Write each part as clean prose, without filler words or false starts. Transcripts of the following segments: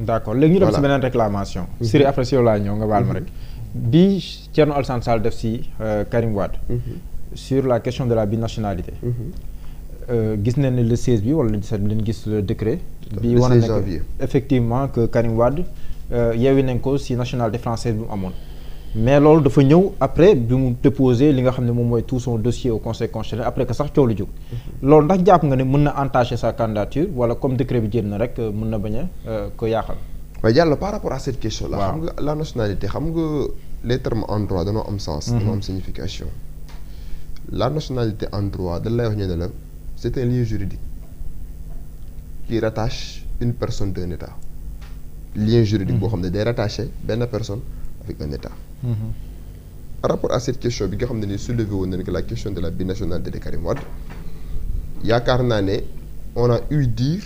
d'accord léegi ñu dem si beneen réclamation. Siri après si yow laa ñëw nga baal ma rek. bi Thierno Alassane Sall def si Karim Wade. sur la question de la binationalité. gis nañ ne le 16 bi wala le 17 bi leen gis le décret. bi wane ne que effectivement que Karim Wade yeewi nañ ko si nationalité française bi mu amoon. mais loolu dafa ñëw après bi mu déposé li nga xam ne moom mooy tout son dossier au conseil constitutionnel après que sax coow lu jóg. loolu ndax jàpp nga ne mën na entacher sa candidature wala comme décret bi jël na rek mën na bañ a ko yaaxal. waaye yàlla par rapport à cette question là. xam nga la nationalité xam nga les termes en droit dañoo am sens. dañoo am signification. la nationalité en droit dañ lay wax ñu ne la c'est un lien juridique qui rattache une personne d'un état. lien juridique boo xam ne day rattaché benn personne avec un état. Par rapport à cette question bi nga xam ne ni soulevé woon nañ que la question de la binationalité de Karim Wade yaakaar naa ne on a eu dire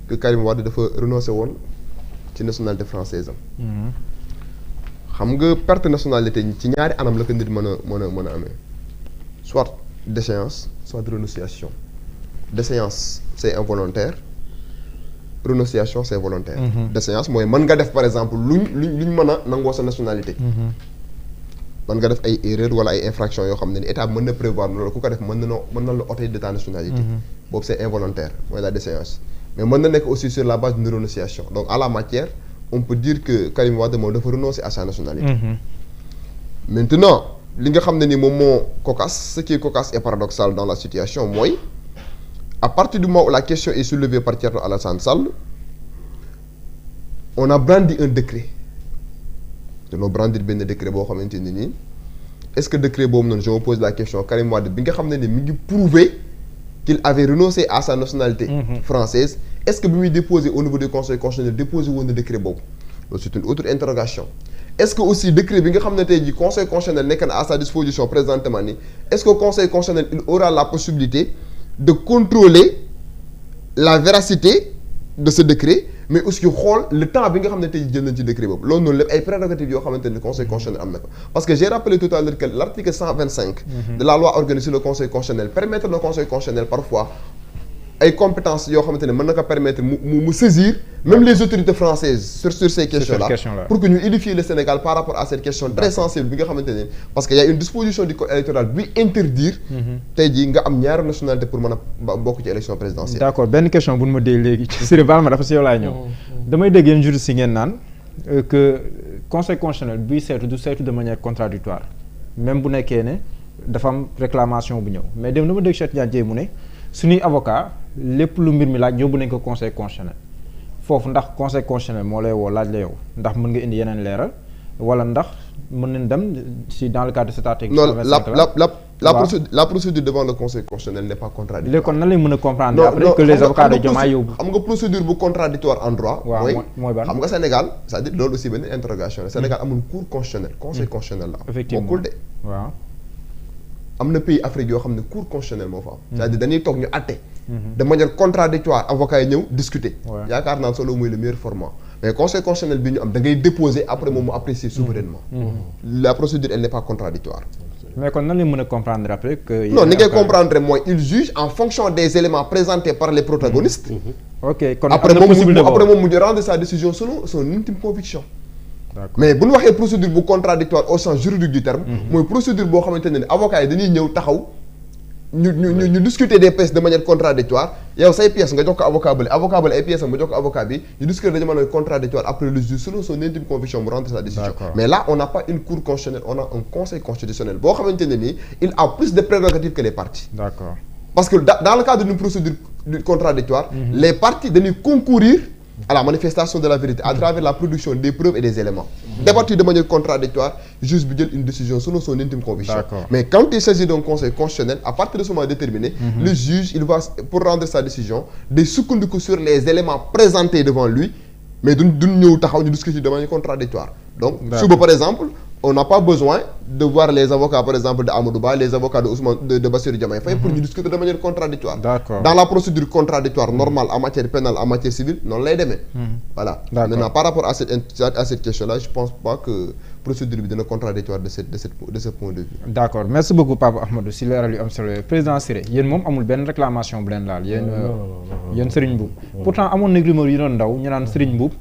que Karim Wade dafa renoncé woon ci nationalité française am. xam nga perte nationalité ci ñaari anam la ko nit mën a amee soit déchéance soit renonciation. déchéance c'est involontaire renonciation c'est volontaire. déchéance mooy mën nga def par exemple luñ mën a nangoo sa nationalité. mën nga def ay erreur wala ay infraction yoo xam ne ni état mën na prévoir loolu ku ko def mën na la ôter de ta nationalité. boobu c'est involontaire mooy la déchéance. mais mën na nekk aussi sur la base d'une renonciation donc à la matière on peut dire que Karim Wade moom dafa renoncer à sa nationalité. maintenant li nga xam ne ni moom moo cocasse ce qui est cocasse et paradoxal dans la situation mooy à partir du moment où la question est soulevée par Thierno Alassane Sall on a brandi un décret. dañoo brandir benn décret boo xamante ni nii est-ce que décret boobu noonu je me pose la question Karim Wade bi nga xam ne ni mi ngi prouver qu'il avait renoncé à sa nationalité française est-ce que bi muy déposé au niveau du conseil constitutionnel déposé woon na décret boobu loolu c'est une autre interrogation est-ce que aussi décret bi nga xam ne tey jii conseil constitutionnel nekk na à sa disposition présentement nii est-ce que conseil constitutionnel il aura la possibilité de contrôler la véracité de ce décret mais aussi xool le temps bi nga xam ne tey jël nañ ci décret boobu loolu noonu lépp ay prérogatives yoo xamante ne conseil constitutionnel am na ko parce que j'ai rappelé tout à l'heure que l'article 125 de la loi organique sur le conseil constitutionnel permettre le conseil constitutionnel parfois ay compétences yoo xamante ne mën na ko permettre mu saisir même les autorités françaises sur ces questions là pour que ñu édifier le Sénégal par rapport à cette question très sensible bi nga xamante ne parce que y a une disposition du code électoral bi interdire tey jii nga am ñaari nationalité pour mën a bokk ci élection présidentielle. d'accord benn question bu nu ma dee léegi ci Siré baal ma dafa si yow laay ñëw damay dégg yéen juristes yi ngeen naan que conseil constitutionnel buy saytu du saytu de manière contradictoire même bu nekkee ne dafa am réclamation bu ñëw mais dem dama dégg Cheikh Tidiane mu ne suñuy avocat lépp lu mbir mi laaj yóbbu nañ ko conseil constitutionnel foofu ndax conseil constitutionnel moo lay woo laaj la yow ndax mën nga indi yeneen leeral wala ndax mën nañ dem si dans le cadre de cet article. non la procédure devant le conseil constitutionnel n'est pas contradictoire. léegi kon nan lañ mën a comprendre après que les avocats de Diomaye yóbbu. xam nga procédure bu contradictoire en droit. waaw mooy ban xam nga Sénégal c'est-à-dire loolu aussi benn interrogation la Sénégal amul cour constitutionnel conseil constitutionnel la am. effectivement bokkul de. waaw. am na pays Afrique yoo xam ne cour constitutionnelle moo fa am. c'est-à-dire dañuy toog ñu àtte. de manière contradictoire avocats yi ñëw discuter. yaakaar naa solo mooy le meilleur format. mais conseil constitutionnel bi ñu am da ngay déposer après moom mu apprécier souverainement. la procédure elle n'est pas contradictoire. mais kon nan la mën a comprendre après que. non ni ngay comprendre mooy il juge en fonction des éléments présentés par les protagonistes. ok kon après moom mu rendre sa décision selon son intime conviction. mais bu ñu waxee procédure bu contradictoire au sens juridique du terme. mooy procédure boo xamante ne avocats yi dañuy ñëw taxaw ñu discuter des pièces de manière contradictoire yow say pièces nga jox ko avocat bële ay pièces am nga jox ko avocat bi ñu discuter de manière contradictoire après le juge selon son intime conviction mu rendre sa décision. mais là on n'a pas une cour constitutionnelle on a un conseil constitutionnel boo xamante ne nii il a plus de prérogatives que les parties. d'accord parce que dans le cadre d'une procédure contradictoire les parties dañuy concourir à la manifestation de la vérité à travers la production des preuves et des éléments. Débattu de manière contradictoire, juge bi jël une décision selon son intime conviction. Mais quand il s'agit d'un conseil constitutionnel, à partir de ce moment déterminé, le juge, il va, pour rendre sa décision, day sukkandiku sur les éléments présentés devant lui, mais duñ ñëw taxaw ñu discuter de manière contradictoire. Donc, suba par exemple, on n'a pas besoin de voir les avocats par exemple de Amadou Ba, les avocats de Ousmane de Bassirou Diomaye Faye pour ñu discuter de manière contradictoire. Dans la procédure contradictoire normale en matière pénale, en matière civile, noonu lay demee. Voilà. Maintenant par rapport à cette question-là, je pense pas que procédure bi dina contradictoire de ce point de vue. d'accord merci beaucoup Pape Ahmadou si leeral yu am solo président Siré yéen moom amul benn réclamation bu leen laal yéen Serigne Mboup pourtant amoon na rumeur yu doon ndaw ñu naan Serigne Mboup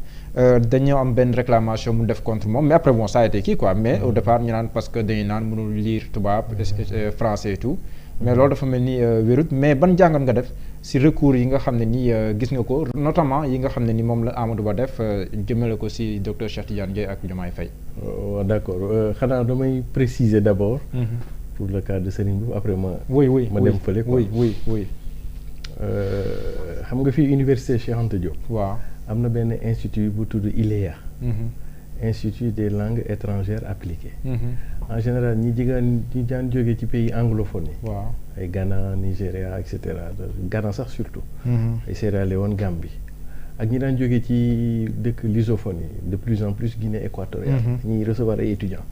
dañoo am benn réclamation mu def contre moom mais après bon ça a été kii quoi mais au départ ñu naan parce que dañuy naan mënul lire tubaab français et tout mais loolu dafa mel ni wérut mais ban jàngat nga def si recours yi nga xam ne ni gis nga ko notamment yi nga xam ne ni moom la Amadou Ba def jëmale ko si docteur Cheikh Tidiane Dièye ak Diomaye Faye. d'accord xanaa damay préciser d'abord. pour le cas de Serigne Mboup après ma dem fële quoi oui. xam nga fii université Cheikh Anta Diop. waaw am na benn institut bu tudd ILEA. Institut des langues étrangères appliquées. En général ñi daan jógee ci pays anglophones yi. waaw ay Ghana Nigéria et cetera Ghana sax surtout. ay Sierra Leone Gambie ak ñi daan jógee ci dëkk lusophone yi de plus en plus Guinée équatoriale. ñiy recevoir ay étudiants.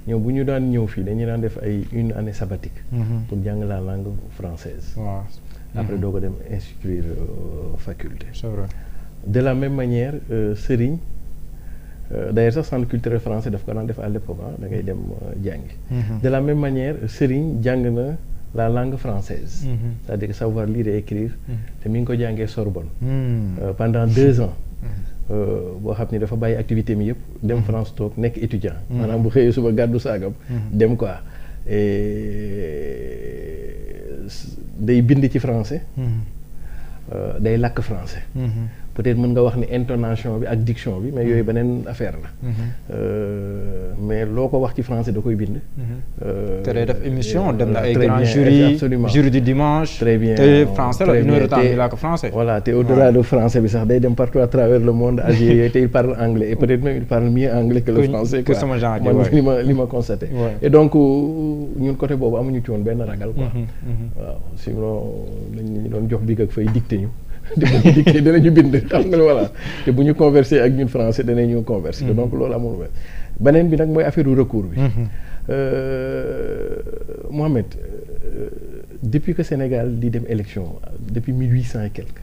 ñoom bu ñu daan ñëw fii dañu daan def ay une année sabbatique. pour jàng la langue française. waaw après doo ko dem inscrire faculté. c'est vrai. De la même manière Serigne. D'ailleurs sax centre culturel français daf ko daan def à l'époque da ngay dem jàngi. De la même manière Serigne jàng na la langue française. C'est-à-dire savoir lire et écrire. te mi ngi ko jàngee Sorbonne. Pendant 2 ans. boo xam ni dafa bàyyi activité mi yëpp dem France toog nekk étudiant. maanaam bu xëyee suba gàddu saagam. dem quoi day bind ci français. day làkk français. peut-être mën nga wax ni intonation bi ak diction bi mais yooyu beneen affaire la. mais loo ko wax ci français da koy bind. te day def émission dem na ay grand jury du dimanche. très bien te français la une heure de temps il làkk français. voilà te au-delà de français bi sax day dem partout à travers le monde Asie yooyu te il parle anglais et peut-être même il parle mieux anglais que le français. que sama genre man li ma constaté. et donc ñun côté boobu amuñu ci woon benn ragal quoi. waaw sinon dañu doon jox big ak fay dicté ñu. dinañu dicté dinañu bind xam nga voilà te bu ñu converser ak ñun français danañu converser. donc loolu amul wér. beneen bi nag mooy affaire recours bi. Mohamed depuis que Sénégal di dem élection depuis 1800 et quelques.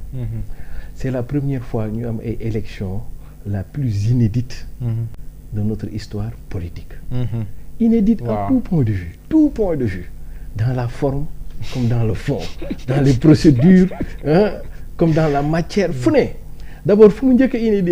c'est la première fois ñu am ay élection la plus inédite. de notre histoire politique. Inédite à tout point de vue dans la forme comme dans le fond dans les procédures comme dans la matière fu ne d'abord fu mu njëkk a indi